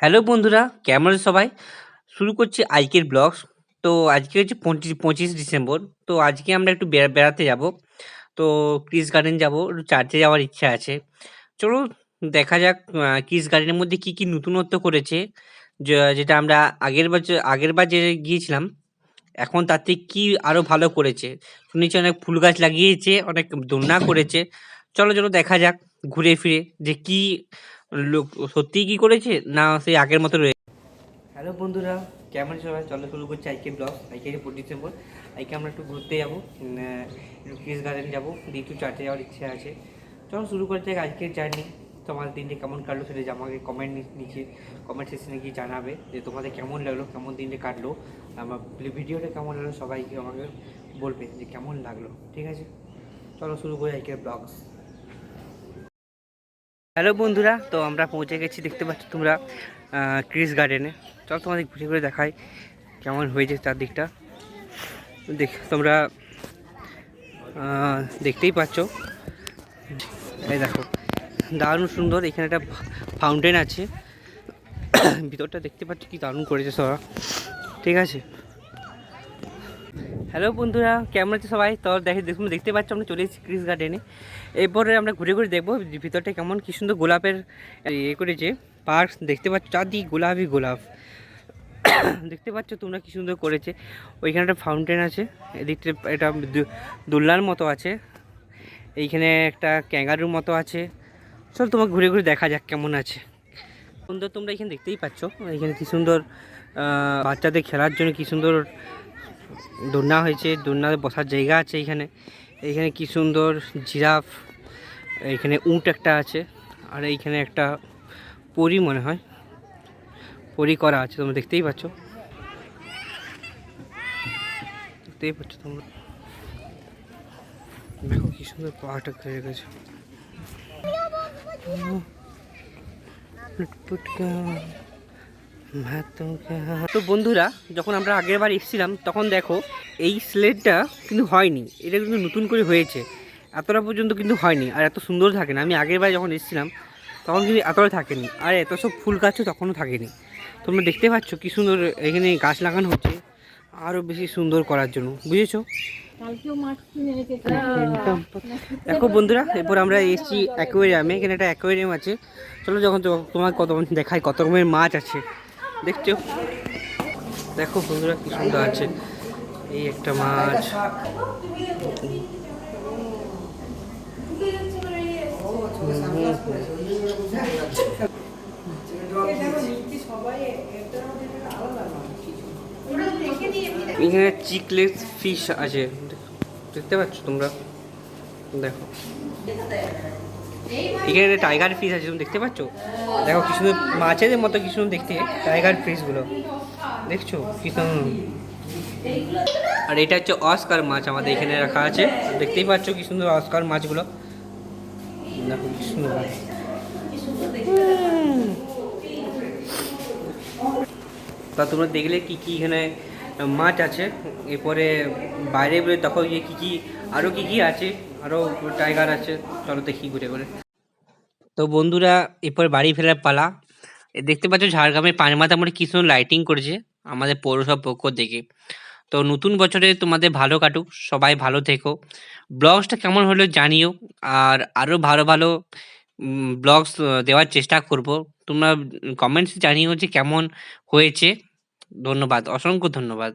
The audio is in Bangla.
হ্যালো বন্ধুরা, কেমন আছো সবাই? শুরু করছি আজকের ব্লগস। তো আজকে হচ্ছে 25 ডিসেম্বর। তো আজকে আমরা একটু বেড়াতে যাব। তো ক্রিস গার্ডেন যাব, একটু চার্চে যাওয়ার ইচ্ছা আছে। চলো দেখা যাক ক্রিস গার্ডেনের মধ্যে কি কি নতুনত্ব করেছে। যেটা আমরা আগেরবার যে গিয়েছিলাম, এখন তার থেকে কি আরো ভালো করেছে। শুনেছি অনেক ফুল গাছ লাগিয়েছে, অনেক দোলনা করেছে। চলো চলো দেখা যাক ঘুরে ফিরে যে কি লোক সত্যিই কি করেছে না সেই আগের মতো রয়েছে। হ্যালো বন্ধুরা, কেমন আছো সবাই? চলো শুরু করছি আজকে ব্লগ। আজকে 25 ডিসেম্বর। আজকে আমরা একটু ঘুরতে যাবো, একটু ক্রিস গার্ডেন যাবো, দিয়ে একটু চার্চে যাওয়ার ইচ্ছা আছে। চলো শুরু করতে যাক আজকের জার্নি। তোমার দিনটা কেমন কাটলো সেটা আমাকে নিচে কমেন্ট সেকশনে গিয়ে জানাবে যে তোমাদের কেমন লাগলো, কেমন দিনটা কাটলো। আমার ভিডিওটা কেমন লাগলো সবাইকে আমাকে বলবে যে কেমন লাগলো, ঠিক আছে? চলো শুরু করি আজকের ব্লগস। হ্যালো বন্ধুরা, তো আমরা পৌঁছে গেছি, দেখতে পাচ্ছ তোমরা ক্রিস গার্ডেনে। চলো তোমাদের ঘুরে ঘুরে দেখাই কেমন হয়েছে চারদিকটা। তোমরা দেখতেই পাচ্ছ, এই দেখো দারুণ সুন্দর। এখানে একটা ফাউন্টেন আছে, ভিতরটা দেখতে পাচ্ছ কি দারুণ করেছে সবাই, ঠিক আছে? হ্যালো বন্ধুরা, কেমন আছে সবাই? তো দেখতে পাচ্ছ আমরা চলে এসেছি ক্রিস গার্ডেনে। এরপরে আমরা ঘুরে ঘুরে দেখবো ভিতরটা কেমন, কি সুন্দর গোলাপের করেছে পার্ক। দেখতে পাচ্ছ চারদিক গোলাপই গোলাপ। দেখতে পাচ্ছ তোমরা কি সুন্দর করেছে। ওইখানে একটা ফাউন্টেন আছে, এদিকটা এটা দোলনার মতো আছে, এইখানে একটা ক্যাঙ্গারুর মতো আছে। চল তোমাকে ঘুরে ঘুরে দেখা যাক কেমন আছে। সুন্দর তোমরা এখানে দেখতেই পাচ্ছ, এখানে কি সুন্দর বাচ্চাদের খেলার জন্য কি সুন্দর দোলনা হয়েছে, দোলনাতে বসার জায়গা আছে এইখানে। এইখানে কি সুন্দর জিরাফ, এইখানে উট একটা আছে, আর এইখানে একটা পরী মনে হয় পরী করা আছে, তোমরা দেখতেই পাচ্ছ তোমরা। দেখো কি সুন্দর পাহাড়টা হয়ে গেছে। তো বন্ধুরা, যখন আমরা আগের বার এসেছিলাম তখন দেখো এই স্লেটটা কিন্তু হয়নি, এটা কিন্তু নতুন করে হয়েছে। এতটা পর্যন্ত কিন্তু হয়নি, আর এত সুন্দর থাকে না। আমি আগের বার যখন এসেছিলাম তখন কিন্তু এতটা থাকেনি, আর এত সব ফুল গাছও তখনও থাকেনি। তোমরা দেখতে পাচ্ছ কি সুন্দর এখানে গাছ লাগানো হচ্ছে আরও বেশি সুন্দর করার জন্য, বুঝেছো? দেখো বন্ধুরা, এরপর আমরা এসেছি অ্যাকোয়ারিয়ামে। এখানে একটা অ্যাকোয়ারিয়াম আছে। চলো যখন তোমার কত দেখায় কত রকমের মাছ আছে, দেখছো? দেখো বন্ধুরা কি সুন্দর আছে, এই একটা মাছ। এখানে চিকলেস ফিশ আছে, দেখতে পাচ্ছ তোমরা? দেখো এখানে টাইগার ফিশ আছে, তুমি দেখতে পাচ্ছ? দেখো কি সুন্দর মাছের মতো কি সুন্দর দেখতে টাইগার ফিশগুলো, দেখছো কি সুন্দর। আর এটা হচ্ছে অস্কার মাছ, আমাদের এখানে রাখা আছে, দেখতেই পাচ্ছ কি সুন্দর অস্কার মাছগুলো। দেখো কি সুন্দর। তা তোমরা দেখলে কি কি এখানে মাছ আছে। এরপরে বাইরে বেরোয় তখন গিয়ে কী কী আরও কী কী আছে, আরও টাইগার আছে, চলো দেখি ঘুরে ঘুরে। তো বন্ধুরা, এরপর বাড়ি ফেরার পালা। দেখতে পাচ্ছ ঝাড়গ্রামের পাঁচমাথা মোড়ে কি সুন্দর লাইটিং করেছে আমাদের পৌরসভা পক্ষ থেকে। তো নতুন বছরে তোমাদের ভালো কাটুক, সবাই ভালো থেকো। ব্লগসটা কেমন হলো জানিও, আর আরও ভালো ভালো ব্লগস দেওয়ার চেষ্টা করব। তোমরা কমেন্টস জানিও যে কেমন হয়েছে। ধন্যবাদ, অসংখ্য ধন্যবাদ।